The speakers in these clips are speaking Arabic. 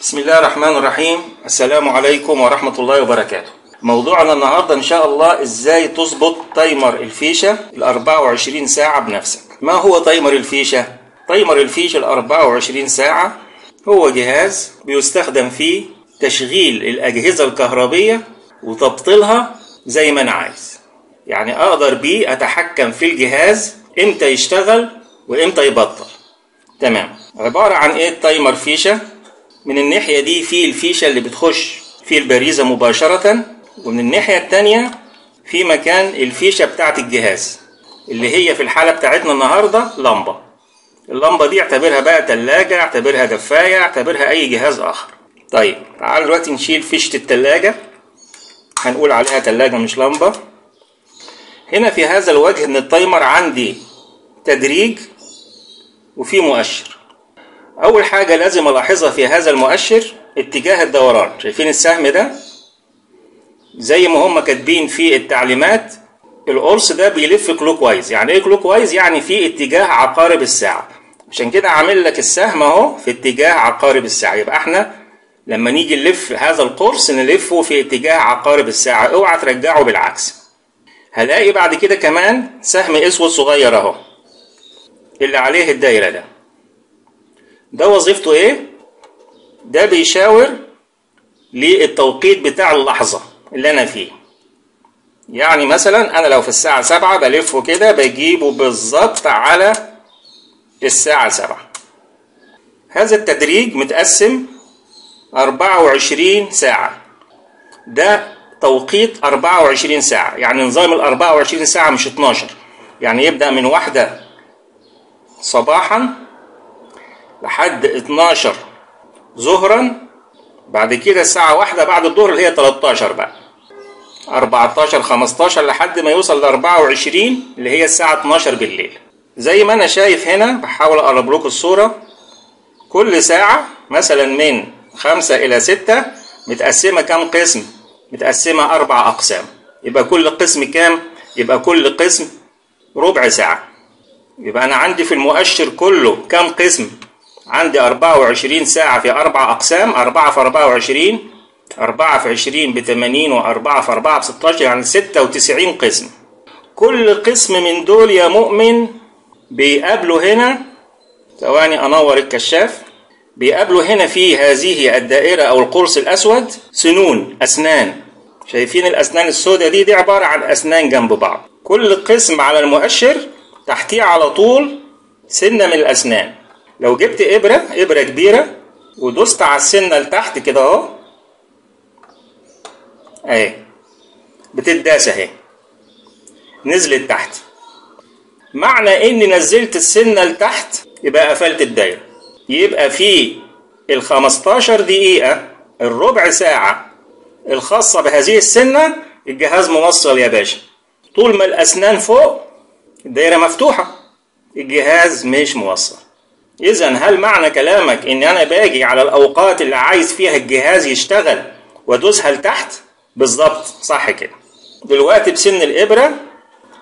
بسم الله الرحمن الرحيم. السلام عليكم ورحمة الله وبركاته. موضوعنا النهاردة إن شاء الله إزاي تظبط تايمر الفيشة ال 24 ساعة بنفسك. ما هو تايمر الفيشة؟ تايمر الفيشة ال 24 ساعة هو جهاز بيستخدم فيه تشغيل الأجهزة الكهربية وتبطيلها زي ما أنا عايز. يعني أقدر بيه أتحكم في الجهاز إمتى يشتغل وإمتى يبطل. تمام. عبارة عن إيه التايمر فيشة؟ من الناحية دي في الفيشة اللي بتخش في البريزة مباشرة، ومن الناحية التانية في مكان الفيشة بتاعت الجهاز اللي هي في الحالة بتاعتنا النهاردة لمبة. اللمبة دي اعتبرها بقى تلاجة، اعتبرها دفاية، اعتبرها أي جهاز آخر. طيب تعال دلوقتي نشيل فيشة التلاجة، هنقول عليها تلاجة مش لمبة. هنا في هذا الوجه من التايمر عندي تدريج وفي مؤشر. أول حاجة لازم ألاحظها في هذا المؤشر اتجاه الدوران. شايفين السهم ده؟ زي ما هم كاتبين في التعليمات القرص ده بيلف كلوك وايز. يعني ايه كلوك وايز؟ يعني في اتجاه عقارب الساعة. عشان كده عامل لك السهم اهو في اتجاه عقارب الساعة. يبقى احنا لما نيجي نلف هذا القرص نلفه في اتجاه عقارب الساعة، اوعى ترجعه بالعكس. هلاقي بعد كده كمان سهم اسود صغير اهو اللي عليه الدايرة ده وظيفته ايه؟ ده بيشاور للتوقيت بتاع اللحظة اللي انا فيه. يعني مثلا انا لو في الساعة 7 بلفه كده بجيبه بالظبط على الساعة 7. هذا التدريج متقسم 24 ساعة. ده توقيت 24 ساعة، يعني نظام ال 24 ساعة مش 12. يعني يبدأ من 1 صباحا لحد 12 ظهرا، بعد كده الساعة 1 بعد الظهر اللي هي 13 بقى 14 15 لحد ما يوصل ل 24 اللي هي الساعة 12 بالليل. زي ما أنا شايف هنا بحاول أقرب لكم الصورة. كل ساعة مثلا من 5 إلى 6 متقسمة كام قسم؟ متقسمة 4 أقسام. يبقى كل قسم كام؟ يبقى كل قسم ربع ساعة. يبقى أنا عندي في المؤشر كله كام قسم؟ عندي 24 ساعة في 4 أقسام. 4 في 24، 4 في 20 ب80، و4 في 4 ب16، يعني 96 قسم. كل قسم من دول يا مؤمن بيقابلوا هنا، ثواني أنور الكشاف، بيقابلوا هنا في هذه الدائرة أو القرص الأسود سنون أسنان. شايفين الأسنان السوداء دي عبارة عن أسنان جنب بعض. كل قسم على المؤشر تحتيه على طول سنة من الأسنان. لو جبت إبرة كبيرة ودوست على السنة لتحت كده اهو، اهي بتداس اهي نزلت تحت. معنى اني نزلت السنة لتحت يبقى قفلت الدايرة. يبقى في ال 15 دقيقة الربع ساعة الخاصة بهذه السنة الجهاز موصل يا باشا. طول ما الأسنان فوق الدايرة مفتوحة الجهاز مش موصل. إذن هل معنى كلامك إن أنا باجي على الأوقات اللي عايز فيها الجهاز يشتغل وأدوسها لتحت؟ بالظبط صح كده. دلوقتي بسن الإبرة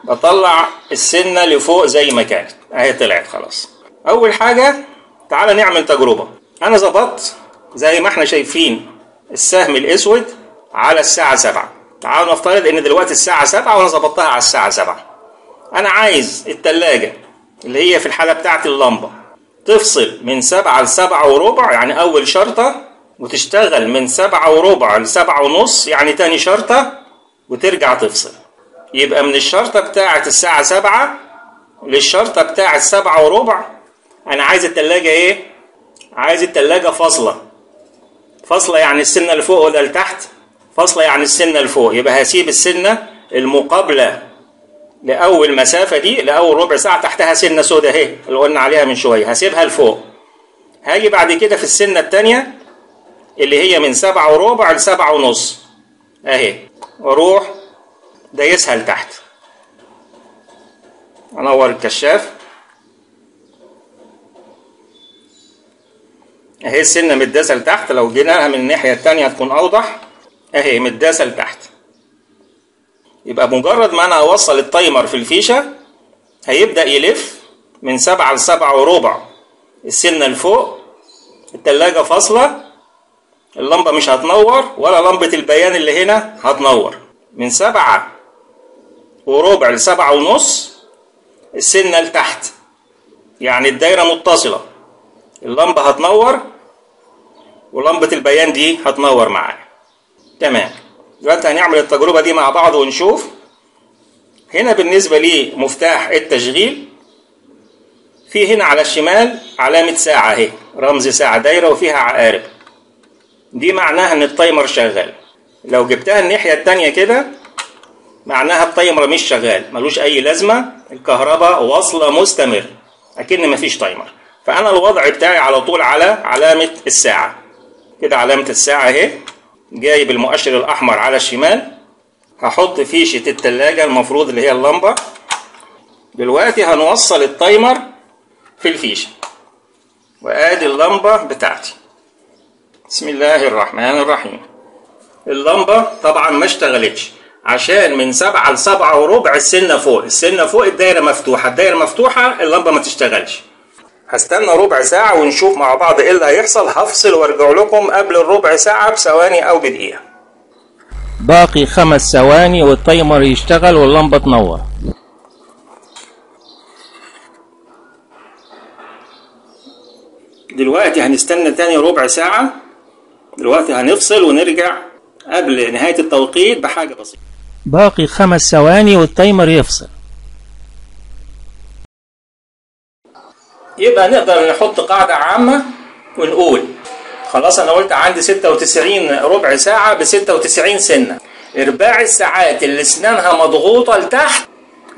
بطلع السنة لفوق زي ما كانت أهي طلعت خلاص. أول حاجة تعال نعمل تجربة. أنا ظبطت زي ما احنا شايفين السهم الأسود على الساعة 7. تعالوا نفترض إن دلوقتي الساعة 7 وأنا ظبطتها على الساعة 7. أنا عايز التلاجة اللي هي في الحالة بتاعت اللمبة تفصل من 7 ل 7 وربع، يعني أول شرطة، وتشتغل من 7 وربع ل 7 ونص، يعني تاني شرطة، وترجع تفصل. يبقى من الشرطة بتاعت الساعة 7 للشرطة بتاعت 7 وربع أنا عايز التلاجة إيه؟ عايز التلاجة فاصلة. فاصلة يعني السنة اللي فوق ولا لتحت؟ فاصلة يعني السنة اللي فوق. يبقى هسيب السنة المقابلة لأول مسافة دي، لأول ربع ساعة تحتها سنة سودة اهي اللي قلنا عليها من شوية، هسيبها لفوق. هاجي بعد كده في السنة التانية اللي هي من 7 وربع ل 7 ونص اهي، واروح دايسها لتحت. انور الكشاف اهي السنة متداسة لتحت. لو جيناها من الناحية التانية هتكون أوضح اهي متداسة لتحت. يبقى مجرد ما أنا أوصل التايمر في الفيشة هيبدأ يلف من 7 ل 7 وربع السنة لفوق، التلاجة فاصلة، اللمبة مش هتنور ولا لمبة البيان اللي هنا هتنور. من 7:15 ل7:30 السنة لتحت، يعني الدايرة متصلة، اللمبة هتنور ولمبة البيان دي هتنور معايا. تمام. دلوقتي هنعمل التجربة دي مع بعض ونشوف. هنا بالنسبة لي مفتاح التشغيل، في هنا على الشمال علامة ساعة اهي، رمز ساعة دايرة وفيها عقارب، دي معناها ان التايمر شغال. لو جبتها الناحية التانية كده معناها التايمر مش شغال، ملوش اي لازمة، الكهرباء واصلة مستمر اكن مفيش تايمر. فانا الوضع بتاعي على طول على علامة الساعة كده، علامة الساعة اهي، جايب المؤشر الاحمر على الشمال، هحط فيشة التلاجة المفروض اللي هي اللمبة. دلوقتي هنوصل التايمر في الفيشة، وادي اللمبة بتاعتي. بسم الله الرحمن الرحيم. اللمبة طبعا ما اشتغلتش عشان من 7 ل7:15 السنة فوق، السنة فوق الدايرة مفتوحة، الدايرة مفتوحة اللمبة ما تشتغلش. هستنى ربع ساعة ونشوف مع بعض ايه اللي هيحصل. هفصل وارجع لكم قبل الربع ساعة بثواني او بدقيقة. باقي 5 ثواني والتايمر يشتغل واللمبة تنور. دلوقتي هنستنى تاني ربع ساعة. دلوقتي هنفصل ونرجع قبل نهاية التوقيت بحاجة بسيطة. باقي 5 ثواني والتايمر يفصل. يبقى نقدر نحط قاعدة عامة ونقول خلاص أنا قلت عندي 96 ربع ساعة ب96 سنة، إرباع الساعات اللي أسنانها مضغوطة لتحت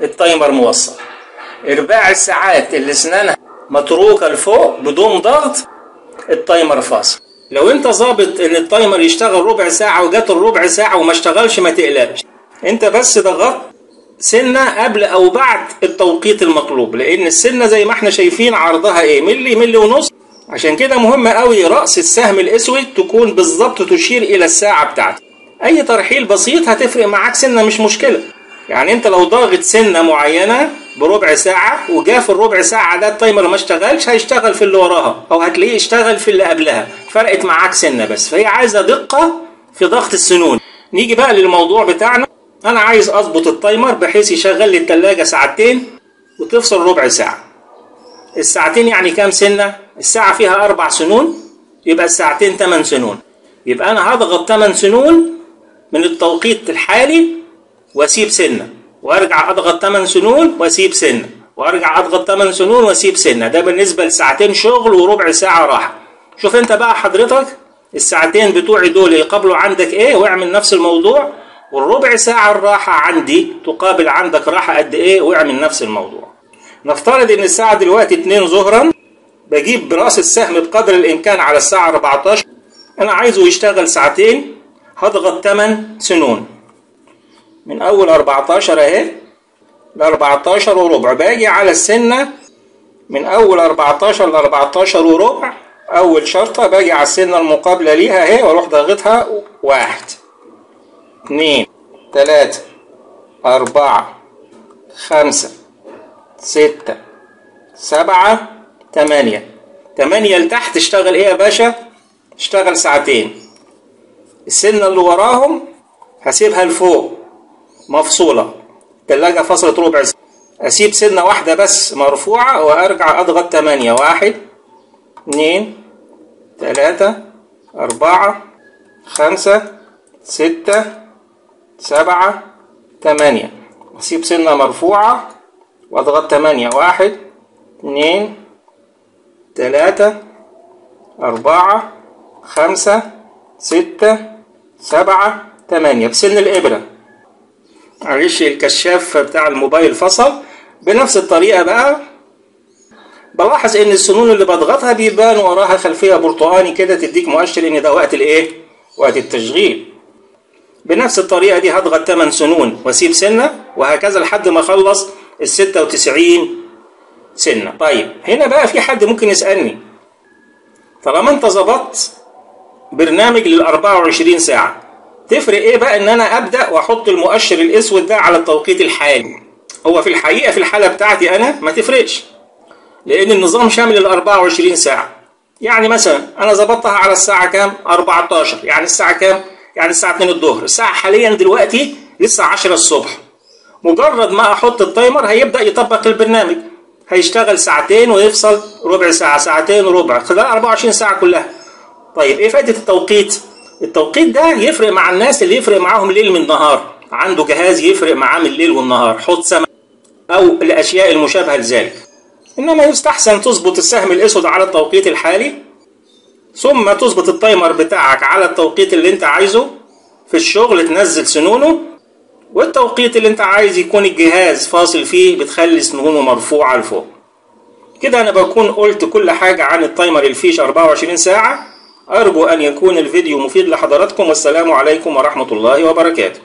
التايمر موصل، إرباع الساعات اللي أسنانها متروكة لفوق بدون ضغط التايمر فاصل. لو أنت ظابط إن التايمر يشتغل ربع ساعة وجات الربع ساعة وما اشتغلش ما تقلقش، أنت بس ضغطت سنة قبل أو بعد التوقيت المطلوب، لأن السنة زي ما احنا شايفين عرضها إيه؟ ملي ونص. عشان كده مهم قوي رأس السهم الأسود تكون بالظبط تشير إلى الساعة بتاعتك. أي ترحيل بسيط هتفرق معاك سنة مش مشكلة. يعني أنت لو ضاغط سنة معينة بربع ساعة وجا في الربع ساعة ده التايمر ما اشتغلش، هيشتغل في اللي وراها أو هتلاقيه اشتغل في اللي قبلها، فرقت معاك سنة بس. فهي عايزة دقة في ضغط السنون. نيجي بقى للموضوع بتاعنا. أنا عايز أظبط التايمر بحيث يشغل لي التلاجة ساعتين وتفصل ربع ساعة. الساعتين يعني كام سنة؟ الساعة فيها 4 سنون، يبقى الساعتين 8 سنون. يبقى أنا هضغط 8 سنون من التوقيت الحالي وأسيب سنة، وأرجع أضغط 8 سنون وأسيب سنة، وأرجع أضغط 8 سنون وأسيب سنة. ده بالنسبة لساعتين شغل وربع ساعة راحة. شوف أنت بقى حضرتك الساعتين بتوعي دول يقابلوا عندك إيه واعمل نفس الموضوع، والربع ساعة الراحة عندي تقابل عندك راحة قد إيه واعمل نفس الموضوع. نفترض إن الساعة دلوقتي 2 ظهرا، بجيب براس السهم بقدر الإمكان على الساعة 14. أنا عايزه يشتغل ساعتين، هضغط 8 سنون من أول 14 أهي ل 14 وربع. باجي على السنة من أول 14 ل 14 وربع، أول شرطة باجي على السنة المقابلة ليها أهي وأروح ضاغطها 1 2 3 4 5 6 7 8. 8 لتحت اشتغل ايه يا باشا؟ اشتغل ساعتين. السنة اللي وراهم هسيبها لفوق مفصولة، التلاجة فصلت ربع ساعة، اسيب سنة واحدة بس مرفوعة وارجع اضغط 8. 1 2 3 4 5 6 7 8. اسيب سنة مرفوعة واضغط 8. 1 2 3 4 5 6 7 8 بسن الإبرة. معلش الكشاف بتاع الموبايل فصل. بنفس الطريقة بقى بلاحظ إن السنون اللي بضغطها بيبان وراها خلفية برتقاني كده تديك مؤشر إن ده وقت الإيه؟ وقت التشغيل. بنفس الطريقة دي هضغط 8 سنون وأسيب سنة، وهكذا لحد ما أخلص ال 96 سنة. طيب هنا بقى في حد ممكن يسألني، طالما انت ظبطت برنامج لل 24 ساعة، تفرق ايه بقى ان انا ابدأ واحط المؤشر الاسود ده على التوقيت الحالي؟ هو في الحقيقة في الحالة بتاعتي انا ما تفرقش، لان النظام شامل ال 24 ساعة. يعني مثلا انا ظبطتها على الساعه كام؟ 14. يعني الساعه كام؟ يعني الساعه 2 الظهر. الساعه حاليا دلوقتي لسه 10 الصبح. مجرد ما احط التايمر هيبدا يطبق البرنامج، هيشتغل ساعتين ويفصل ربع ساعه، ساعتين وربع، خلال 24 ساعه كلها. طيب ايه فائده التوقيت؟ التوقيت ده يفرق مع الناس اللي يفرق معاهم ليل من نهار، عنده جهاز يفرق معاه من الليل والنهار، حوض سمك او الاشياء المشابهه لذلك. انما يستحسن تظبط السهم الاسود على التوقيت الحالي، ثم تظبط التايمر بتاعك على التوقيت اللي انت عايزه في الشغل، تنزل سنونه، والتوقيت اللي انت عايز يكون الجهاز فاصل فيه بتخلي سنونه مرفوعه لفوق. كده انا بكون قلت كل حاجه عن التايمر الفيشه 24 ساعه. ارجو ان يكون الفيديو مفيد لحضراتكم، والسلام عليكم ورحمه الله وبركاته.